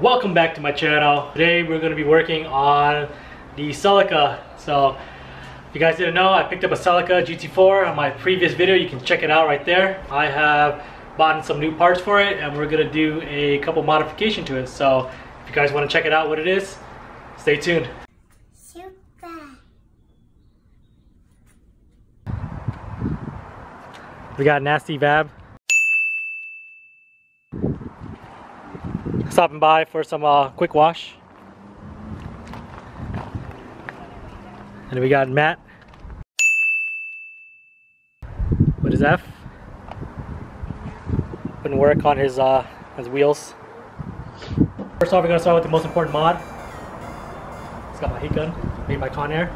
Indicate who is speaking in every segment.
Speaker 1: Welcome back to my channel. Today we're going to be working on the Celica. So if you guys didn't know, I picked up a Celica GT4 on my previous video. You can check it out right there. I have bought some new parts for it and we're going to do a couple modifications to it. So if you guys want to check it out what it is, stay tuned. We got Nasty Vab stopping by for some quick wash. And we got Matt with his F putting work on his wheels. First off, we're gonna start with the most important mod. It's got my heat gun made by Conair.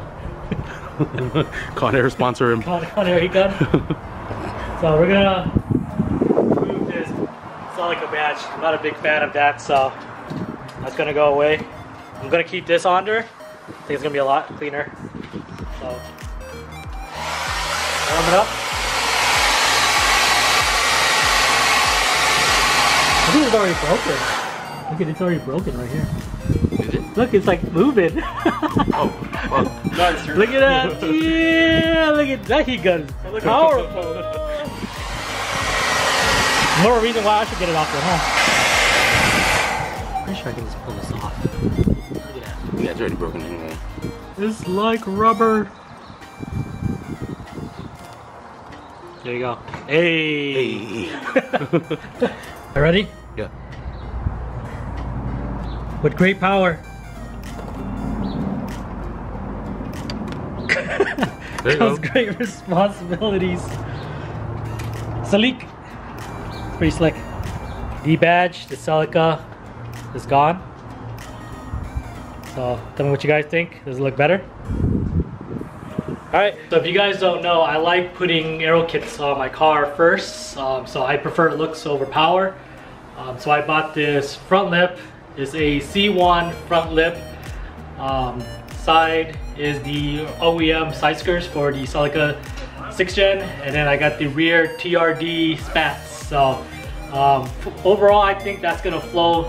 Speaker 2: Conair sponsor him.
Speaker 1: Conair heat gun. So we're gonna remove this Celica badge. I'm not a big fan of that, so that's gonna go away. I'm gonna keep this under. I think it's gonna be a lot cleaner. So warm it up. I think it's already broken. Look at it, it's already broken right here.
Speaker 2: Is it?
Speaker 1: Look, it's like moving.
Speaker 2: Oh, well.
Speaker 1: Look at that. Yeah, look at that heat gun. It's powerful. More reason why I should get it off there, huh? Pretty sure I can just pull this off. Look at that.
Speaker 2: Yeah, it's already broken anyway.
Speaker 1: It's like rubber. There you go. Hey. You ready?
Speaker 2: Yeah.
Speaker 1: With great power comes great responsibilities. Celica. Pretty slick. The badge, the Celica is gone. So tell me what you guys think. Does it look better? Alright, so if you guys don't know, I like putting aero kits on my car first. So I prefer looks over power. So I bought this front lip. It's a C1 front lip. Side is the OEM side skirts for the Celica 6th gen. And then I got the rear TRD SPATS. So overall I think that's gonna flow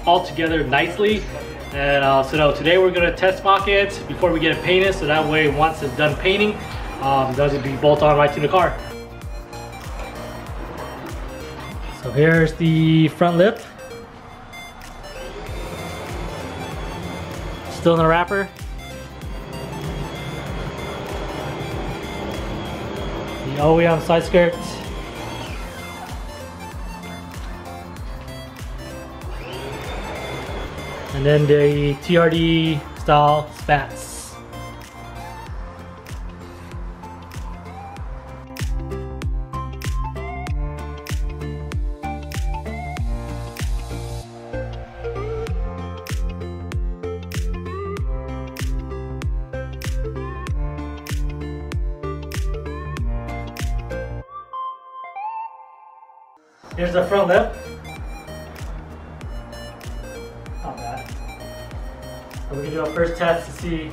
Speaker 1: all together nicely. And so today we're gonna test mock it before we get it painted, so that way once it's done painting, those will be bolt on right to the car. So here's the front lip. Still in the wrapper. The OEM side skirt. And then the TRD style SPATS. Here's the front lip. Not bad. So we're gonna do our first test to see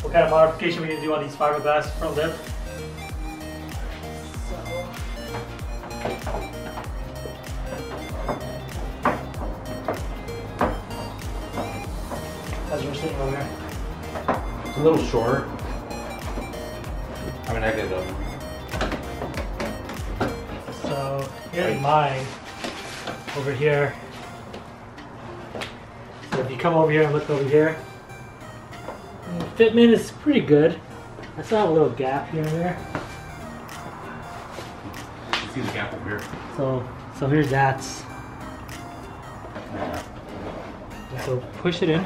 Speaker 1: what kind of modification we can do on these fiberglass front lip. As you're sitting over here.
Speaker 2: It's a little short. I mean, I get it up.
Speaker 1: So here's mine over here. So if you come over here and look over here, fitment is pretty good. I saw a little gap here and there.
Speaker 2: You see the gap over here?
Speaker 1: So here's that. So push it in.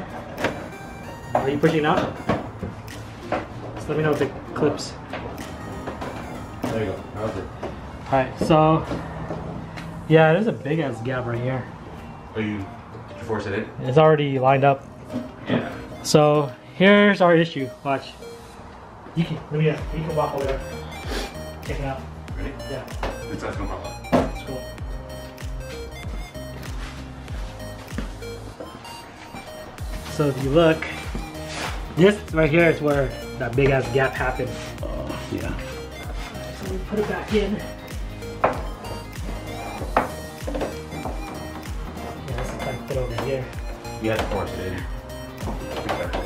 Speaker 1: Are you pushing it out? Just let me know if it clips.
Speaker 2: There you go. How's it?
Speaker 1: Alright, so yeah, there's a big ass gap right here.
Speaker 2: Did you force it in?
Speaker 1: It's already lined up.
Speaker 2: Yeah.
Speaker 1: So here's our issue. Watch. You can walk over there. Check it out.
Speaker 2: Ready?
Speaker 1: Yeah.
Speaker 2: That's no problem.
Speaker 1: That's cool. So if you look, this right here is where that big ass gap happened.
Speaker 2: Yeah.
Speaker 1: So we put it back in. Yeah, this is kind of fit over here. here.
Speaker 2: You have to force it in. Be careful.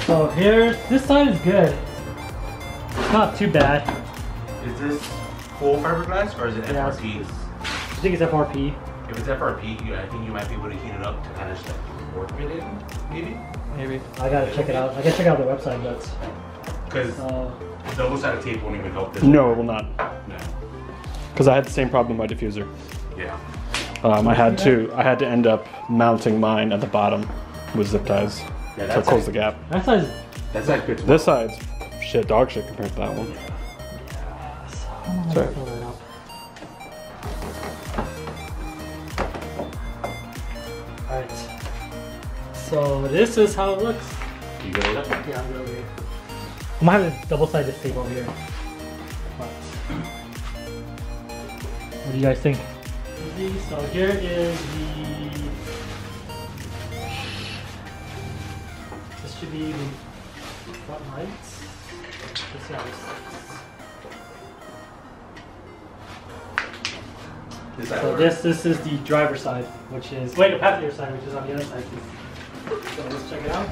Speaker 1: So here, this side is good. It's not too bad.
Speaker 2: Is this full fiberglass or is it
Speaker 1: Yeah,
Speaker 2: FRP?
Speaker 1: I think it's FRP.
Speaker 2: If it's FRP, I think you might be able to heat it up to kind of just like work it in, maybe?
Speaker 1: Maybe. I gotta check it out. I gotta check out the website, but.
Speaker 2: Because double-sided tape won't even help this.
Speaker 3: No, it will not.
Speaker 2: No.
Speaker 3: Because I had the same problem with my diffuser.
Speaker 2: Yeah.
Speaker 3: I had to end up mounting mine at the bottom with zip ties to close the gap.
Speaker 1: That side's.
Speaker 2: That's like good.
Speaker 3: This side's shit, dog shit compared to that one. Sorry.
Speaker 1: Alright. So this is how it looks.
Speaker 2: You good with that?
Speaker 1: Yeah, I'm good over here. I'm gonna have a double-sided tape over here. But what do you guys think? So here is the. This should be the front lights. Let's see how this looks. So this is the driver's side, which is the passenger side, which is on the other side. So let's check it out.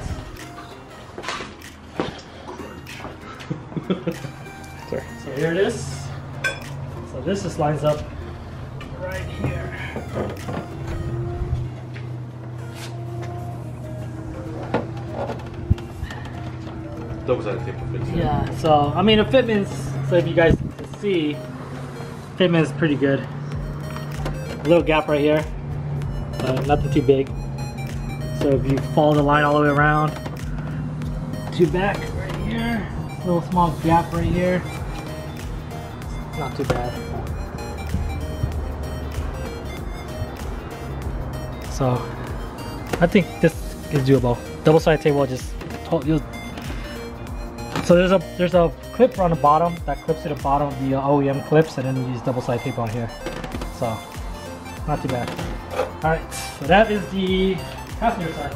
Speaker 3: Sorry.
Speaker 1: So here it is. So this just lines up right here.
Speaker 2: Double-sided tape will fix it.
Speaker 1: Yeah. So I mean, the fitment's. So if you guys can see, fitment is pretty good. A little gap right here, nothing too big. So if you follow the line all the way around to back right here, little small gap right here. Not too bad. So I think this is doable. Double-sided tape will just. So there's a clip on the bottom that clips to the bottom of the OEM clips, and then you use double-sided tape on here. So not too bad. All right, so that is the passenger side.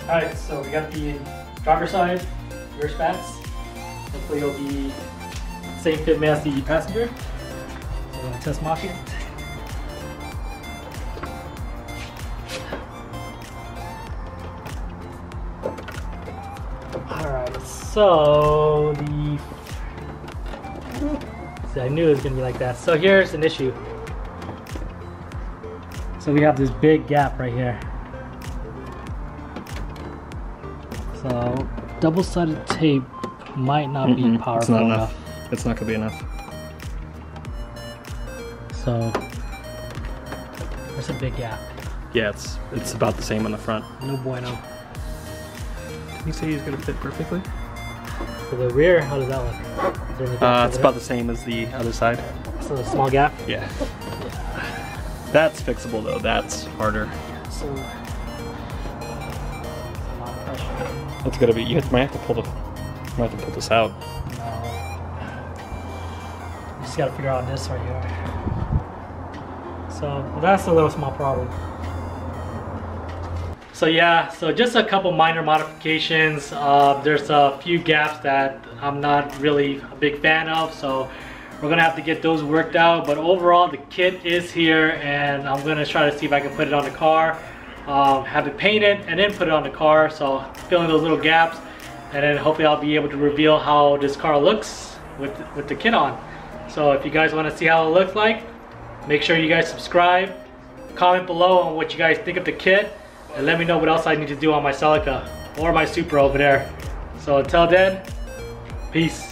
Speaker 1: All right, so we got the driver side, rear spats. Hopefully it'll be same fitment as the passenger. So we're gonna test mock it. Alright, so I knew it was gonna be like that. So here's an issue. So we have this big gap right here. So double-sided tape might not be powerful
Speaker 3: it's not
Speaker 1: enough.
Speaker 3: It's not gonna be enough.
Speaker 1: So there's a big gap.
Speaker 3: Yeah, it's about the same on the front.
Speaker 1: No bueno.
Speaker 3: Did you say he's gonna fit perfectly?
Speaker 1: So the rear, how does that look? Is there any gap
Speaker 3: It's
Speaker 1: over
Speaker 3: about the same as the other side.
Speaker 1: there? So a small gap.
Speaker 3: Yeah. That's fixable though. That's harder.
Speaker 1: So a lot of pressure.
Speaker 3: That's gonna be. You might have to pull this out.
Speaker 1: No. You just gotta figure out this right here. So that's a little small problem. So yeah, so just a couple minor modifications. There's a few gaps that I'm not really a big fan of, so we're gonna have to get those worked out. But overall, the kit is here, and I'm gonna try to see if I can put it on the car, have it painted, and then put it on the car. So fill in those little gaps, and then hopefully I'll be able to reveal how this car looks with the kit on. So if you guys want to see how it looks like, make sure you guys subscribe, comment below on what you guys think of the kit, and let me know what else I need to do on my Celica or my Supra over there. So until then, peace.